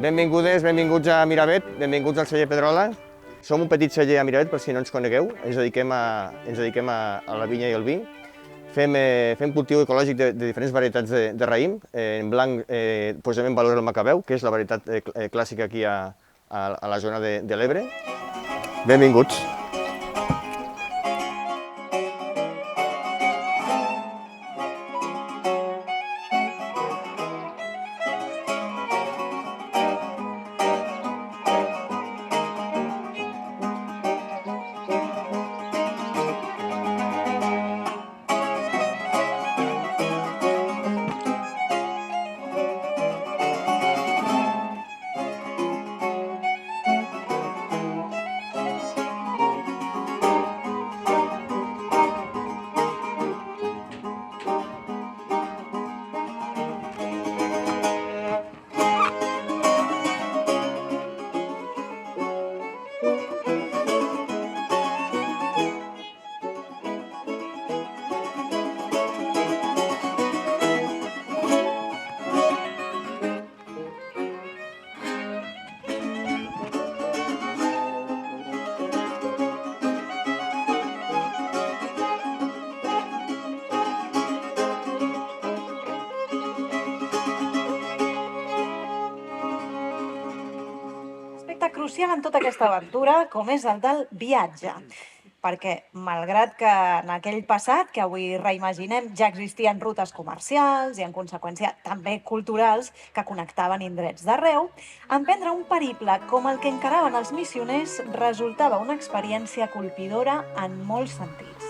Benvingudes, benvinguts a Miravet, benvinguts al celler Pedrola. Som un petit celler a Miravet, per si no ens conegueu. Ens dediquem a la vinya i al vi. Fem cultiu ecològic de diferents varietats de raïm. En blanc posem en valor el macabeu, que és la varietat clàssica aquí a la zona de l'Ebre. Benvinguts. Crucial en tota aquesta aventura, com és el del viatge. Perquè, malgrat que en aquell passat, que avui reimaginem, ja existien rutes comercials i, en conseqüència, també culturals que connectaven indrets d'arreu, emprendre un periple com el que encaraven els missioners resultava una experiència colpidora en molts sentits.